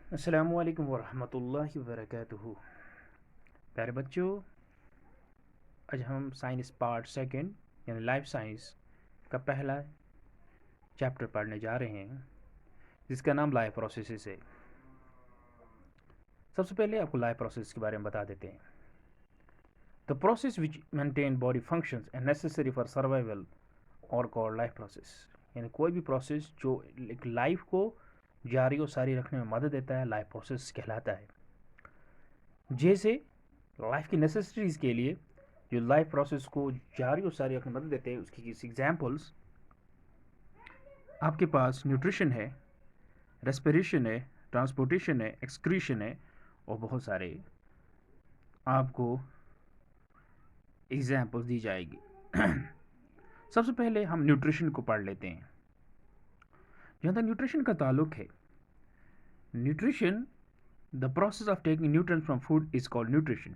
अस्सलामुअलैकुम वरहमतुल्लाहि वबरकातुहू। प्यारे बच्चों, आज हम साइंस पार्ट सेकंड यानी लाइफ साइंस का पहला चैप्टर पढ़ने जा रहे हैं, जिसका नाम लाइफ प्रोसेसेस है। सबसे पहले आपको लाइफ प्रोसेस के बारे में बता देते हैं। The process which maintain body functions and necessary for survival और कॉल्ड लाइफ प्रोसेस। यानी कोई भी प्रोसेस जो एक लाइफ को जारी और सारी रखने में मदद देता है, लाइफ प्रोसेस कहलाता है। जैसे लाइफ की नेसेसिटीज़ के लिए जो लाइफ प्रोसेस को जारी और सारी रखने में मदद देते हैं, उसकी किसी एग्जांपल्स आपके पास न्यूट्रिशन है, रेस्पिरेशन है, ट्रांसपोर्टेशन है, एक्सक्रीशन है और बहुत सारे आपको एग्जांपल्स दी जाएगी। सबसे पहले हम न्यूट्रिशन को पढ़ लेते हैं। जहाँ तक न्यूट्रिशन का ताल्लुक है, nutrition the process of taking nutrients from food is called nutrition.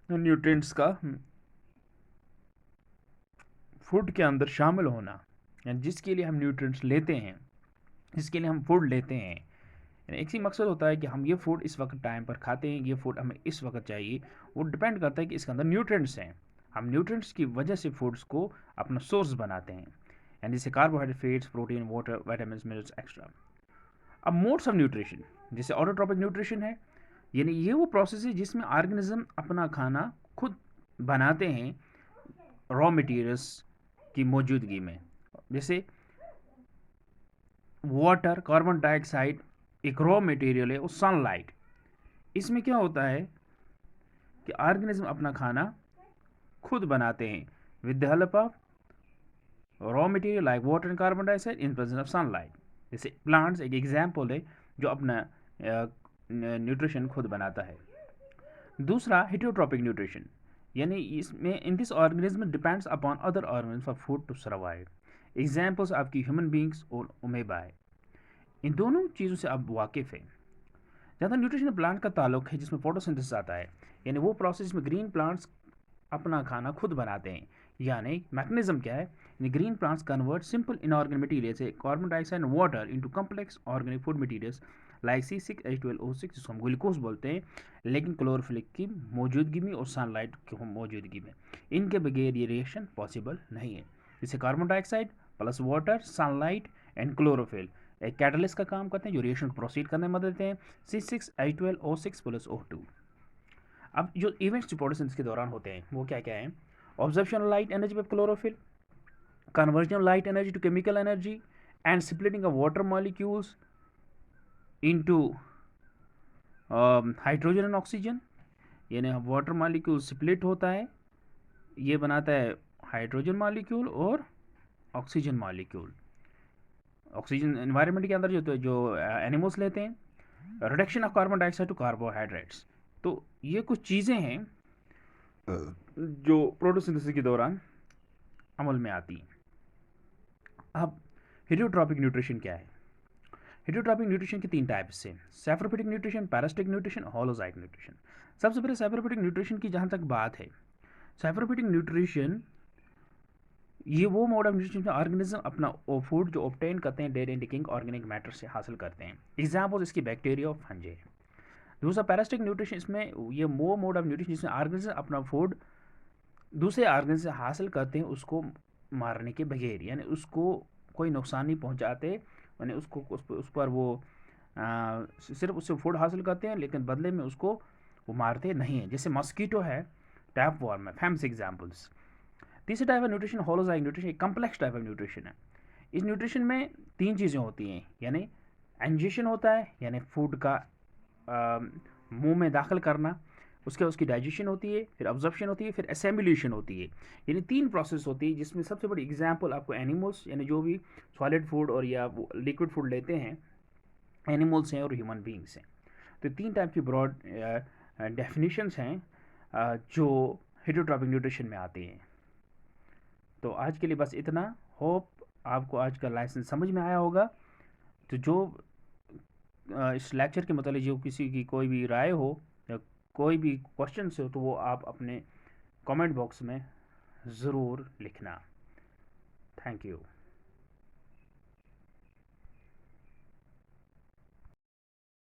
Nutrients का फूड के अंदर शामिल होना, यानी जिसके लिए हम न्यूट्रिएंट्स लेते हैं, जिसके लिए हम फूड लेते हैं, यानी एक ही मकसद होता है कि हम ये फूड इस वक्त टाइम पर खाते हैं, ये फूड हमें इस वक्त चाहिए। वो डिपेंड करता है कि इसके अंदर न्यूट्रिएंट्स हैं। हम न्यूट्रिएंट्स की वजह से फूड्स को अपना सोर्स बनाते हैं, यानी जैसे carbohydrate, fats, protein, water, vitamin, minerals extra. अब मोड्स ऑफ न्यूट्रिशन, जैसे ऑटोट्रॉपिक न्यूट्रिशन है, यानी ये वो प्रोसेस है जिसमें ऑर्गेनिज्म अपना खाना खुद बनाते हैं रॉ मटेरियल्स की मौजूदगी में। जैसे वाटर, कार्बन डाइऑक्साइड एक रॉ मटेरियल है, और सनलाइट। इसमें क्या होता है कि ऑर्गेनिज्म अपना खाना खुद बनाते हैं with the help of raw material like water and carbon dioxide in presence of sunlight. जैसे प्लांट्स एक एग्जाम्पल है जो अपना न्यूट्रिशन खुद बनाता है। दूसरा हेटेरोट्रॉपिक न्यूट्रिशन, यानी इसमें in this organism depends upon other organism for food to survive. Examples आपकी ह्यूमन बींग्स और ओमेबा है। इन दोनों चीज़ों से आप वाकिफ़ हैं। जहाँ तक न्यूट्रिशन प्लांट का ताल्लुक है, जिसमें फोटोसिंथेसिस आता है, यानी वो प्रोसेस में ग्रीन प्लांट्स अपना खाना खुद बनाते हैं। यानी मैकेनिज्म क्या है, यानी green plants convert simple inorganic material से carbon dioxide and water into complex organic food materials like C6H12O6, जिसको हम ग्लूकोज बोलते हैं, लेकिन क्लोरोफिल की मौजूदगी में और सनलाइट की मौजूदगी में। इनके बगैर ये रिएक्शन पॉसिबल नहीं है। जैसे carbon dioxide plus water, sunlight and chlorophyll एक कैटलिस्ट का काम करते हैं जो रिएक्शन को प्रोसीड करने में मदद देते हैं। C6H12O6 plus O2। अब जो इवेंट्स फोटोसिंथेसिस के दौरान होते हैं वो क्या क्या है? Observation light energy by chlorophyll, conversion of light energy to chemical energy, and splitting of water molecules into hydrogen and oxygen. यानी वाटर मॉलिक्यूल स्प्लिट होता है, ये बनाता है हाइड्रोजन मॉलिक्यूल और ऑक्सीजन मॉलिक्यूल। ऑक्सीजन एनवायरनमेंट के अंदर जो एनिमल्स लेते हैं। Reduction of carbon dioxide to carbohydrates. तो ये कुछ चीज़ें हैं जो फोटोसिंथेसिस के दौरान अमल में आती हैं। अब हेटेरोट्रॉपिक न्यूट्रिशन क्या है? हेटेरोट्रॉपिक न्यूट्रिशन के तीन टाइप्स हैं: saprophytic nutrition, parasitic nutrition, holozoic nutrition. सबसे पहले सैप्रोफिटिक न्यूट्रिशन की जहाँ तक बात है, सैप्रोफिटिक न्यूट्रिशन ये वो मोड ऑफ न्यूट्रिशन में ऑर्गेनिज्म अपना फूड जो ऑब्टेन करते हैं डेड इंडिकिंग ऑर्गेनिक मैटर से हासिल करते हैं। एग्जाम्पल इसकी बैक्टीरिया और फंजे। दूसरा पैरासिटिक न्यूट्रिशन, इसमें ये वो मोड ऑफ न्यूट्रिशन जिसमें ऑर्गेनिज्म अपना फूड दूसरे ऑर्गेनिज्म से हासिल करते हैं उसको मारने के बगैर, यानी उसको कोई नुकसान नहीं पहुंचाते, यानी उसको उस पर वो सिर्फ उससे फूड हासिल करते हैं, लेकिन बदले में उसको वो मारते नहीं हैं। जैसे मस्कीटो है, टैप वॉर्म है, फेमस एग्जाम्पल्स। तीसरे type of nutrition holozoic nutrition, एक कम्प्लेक्स टाइप ऑफ न्यूट्रिशन है। इस न्यूट्रिशन में तीन चीज़ें होती हैं, यानी एंजेशन होता है, यानी फूड का मुंह में दाखिल करना, उसके उसकी डाइजेशन होती है, फिर ऑब्जर्प्शन होती है, फिर असेम्बुलेशन होती है। यानी तीन प्रोसेस होती है, जिसमें सबसे बड़ी एग्जांपल आपको एनिमल्स, यानी जो भी सॉलिड फूड और या लिक्विड फूड लेते हैं, एनिमल्स हैं और ह्यूमन बींग्स हैं। तो तीन टाइप की ब्रॉड डेफिनेशंस हैं जो हेटेरोट्रॉपिक न्यूट्रिशन में आती हैं। तो आज के लिए बस इतना। होप आपको आज का लाइसेंस समझ में आया होगा। तो जो इस लेक्चर के मतलब जो किसी की कोई भी राय हो या कोई भी क्वेश्चन हो, तो वो आप अपने कमेंट बॉक्स में ज़रूर लिखना। Thank you.